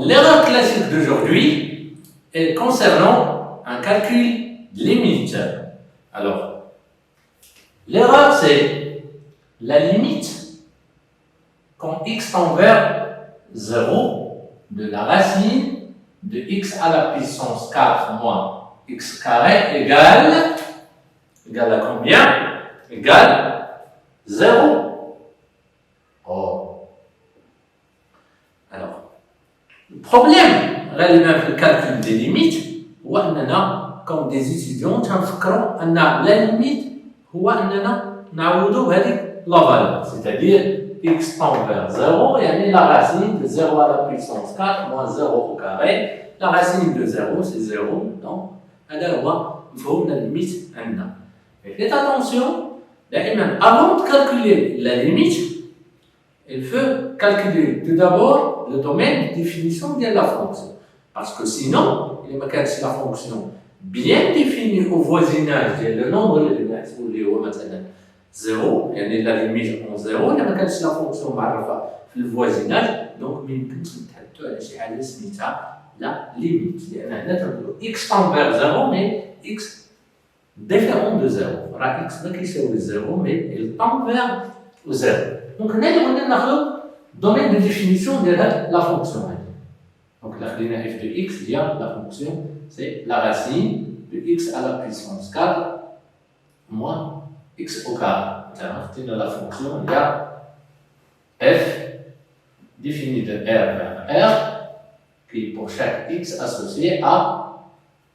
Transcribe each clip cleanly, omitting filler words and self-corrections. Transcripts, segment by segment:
L'erreur classique d'aujourd'hui est concernant un calcul limite. Alors, l'erreur c'est la limite quand x tend vers 0 de la racine de x à la puissance 4 moins x carré égale à combien? Égale 0. Oh. Alors, le problème, le calcul des limites, comme des étudiants, la limite, la valeur, c'est-à-dire x tend vers 0, et la racine de 0 à la puissance 4 moins 0 au carré. La racine de 0, c'est 0, donc, il la limite. Et faites attention, avant de calculer la limite, il faut calculer tout d'abord le domaine de définition de la fonction. Parce que sinon, il y a la fonction bien définie au voisinage, le nombre de limites, ou les 0, il y a la limite en 0, il y a la fonction معرفة في voisinage, donc il faut la limite. Il y a x tend vers 0, mais x différent de 0. X n'est pas 0, mais il tend vers 0. Donc, on a le domaine de définition de la fonction. Donc, la f de x, il y a la fonction, c'est la racine de x à la puissance 4 moins x au carré. Dans la fonction, il y a f définie de r vers r, qui pour chaque x associé à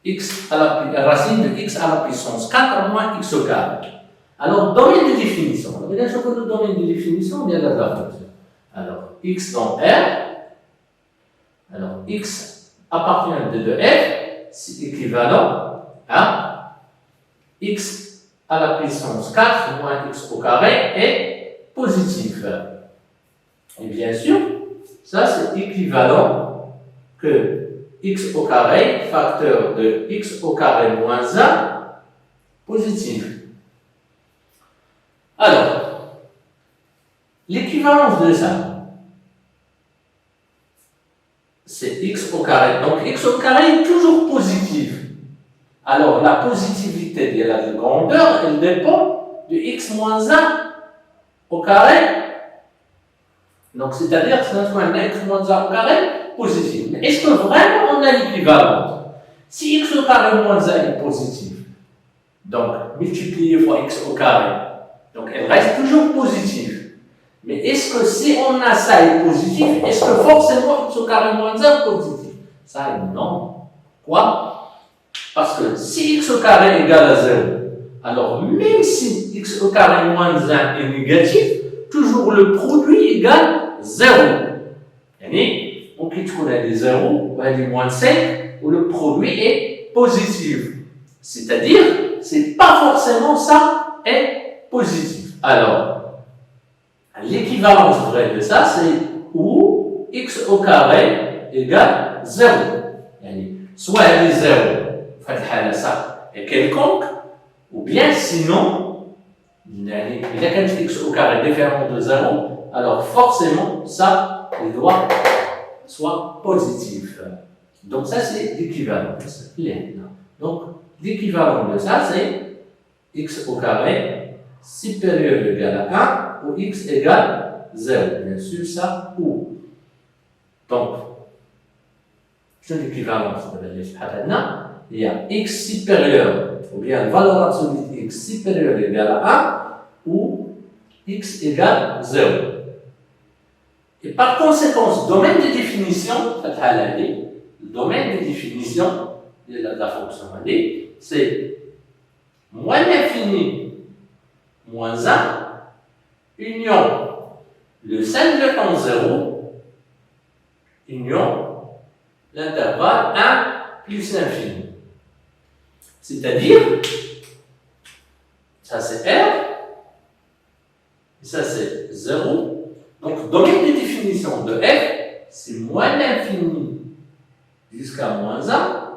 x à la racine de x à la puissance 4 moins x au carré. Alors, domaine de définition. On a déjà le domaine de définition, il y a la fonction. Alors, x dans R. Alors, x appartient de f, c'est équivalent à x à la puissance 4 moins x au carré est positif. Et bien sûr, ça c'est équivalent que x au carré, facteur de x au carré moins 1, positif. Alors, l'équivalence de ça, c'est x au carré. Donc, x au carré est toujours positif. Alors, la positivité de la grandeur, elle dépend de x moins 1 au carré. Donc, c'est-à-dire que c'est un x moins 1 au carré positif. Mais est-ce que vraiment on a l'équivalence? Si x au carré moins 1 est positif, donc multiplié fois x au carré, donc elle reste toujours positive. Mais est-ce que si on a ça est positif, est-ce que forcément x au carré moins 1 est positif? Ça est non. Pourquoi? Parce que si x au carré égale à 0, alors même si x au carré moins 1 est négatif, toujours le produit égale 0. Yani, on quitte qu'on a des 0, on a des moins 5, où le produit est positif. C'est-à-dire, c'est pas forcément ça est positif. Alors, l'équivalence vraie de ça, c'est où x au carré égale 0. Yani, soit elle est 0, ça est quelconque, ou bien sinon, il y a qu'un x au carré différent de 0, alors forcément, ça, il doit soit positif. Donc ça, c'est l'équivalence. Donc, l'équivalent de ça, c'est x au carré supérieur ou égal à 1 ou x égale 0. Bien sûr, ça ou. Donc, c'est l'équivalence de la il y a x supérieur, ou bien valeur absolue de x supérieure ou égale à 1 ou x égale 0. Et par conséquent, domaine de définition, le domaine de définition de la fonction c'est moins l'infini moins 1 union le singleton 0 union l'intervalle 1 plus l'infini. C'est-à-dire, ça c'est R, et ça c'est 0. Donc, domaine de définition de f, c'est moins l'infini jusqu'à moins 1.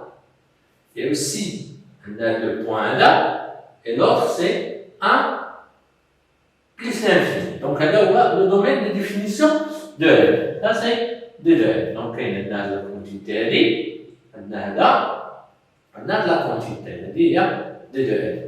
Et aussi, on a le point là, et l'autre c'est 1 plus l'infini. Donc, on a le domaine de définition de f. Ça c'est de 2F. Donc, on a la quantité, on a la quantité de 2F.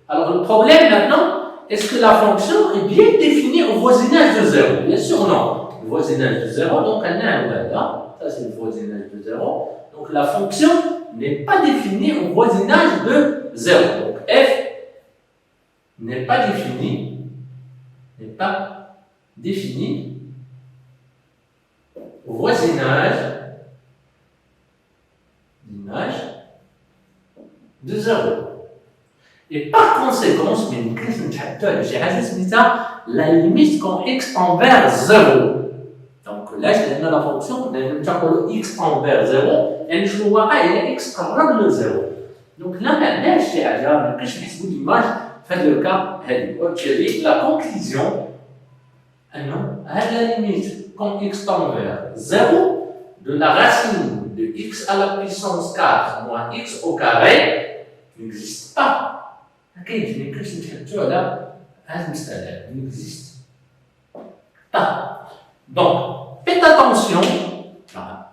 Alors, le problème maintenant, est-ce que la fonction est bien définie au voisinage de 0? Bien sûr, non. Le voisinage de 0, donc on a là, ça c'est le voisinage de 0. Donc, la fonction n'est pas définie au voisinage de 0. Donc, f n'est pas définie au voisinage de 0. Et par conséquent, la limite quand x tend vers 0. Donc là, je donne la fonction, x tend vers 0, et je vois x قرب le 0. Donc là, maintenant, je vais vous l'image, faites le cas, la conclusion, la limite quand x tend vers 0, de la racine de x à la puissance 4 moins x au carré n'existe pas. N'existe pas. Donc, faites attention,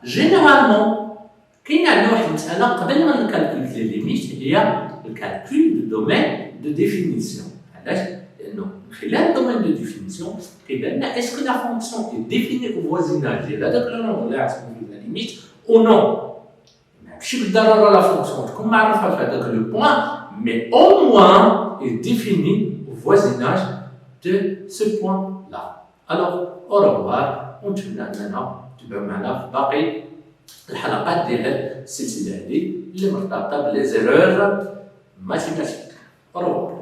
généralement, quand il y a le calcul des limites, il y a le calcul du domaine de définition. Non, le domaine de définition, est-ce que la fonction est définie au voisinage de la limite ou non? Je ne sais pas la fonction, comme le point, mais au moins est définie au voisinage de ce point-là. Alors, au revoir, on termine maintenant, تبقى معنا في باقي الحلقات ديال السلسلة هذه اللي مرتبطة باللي زيرور ماتيماتيك. Au revoir.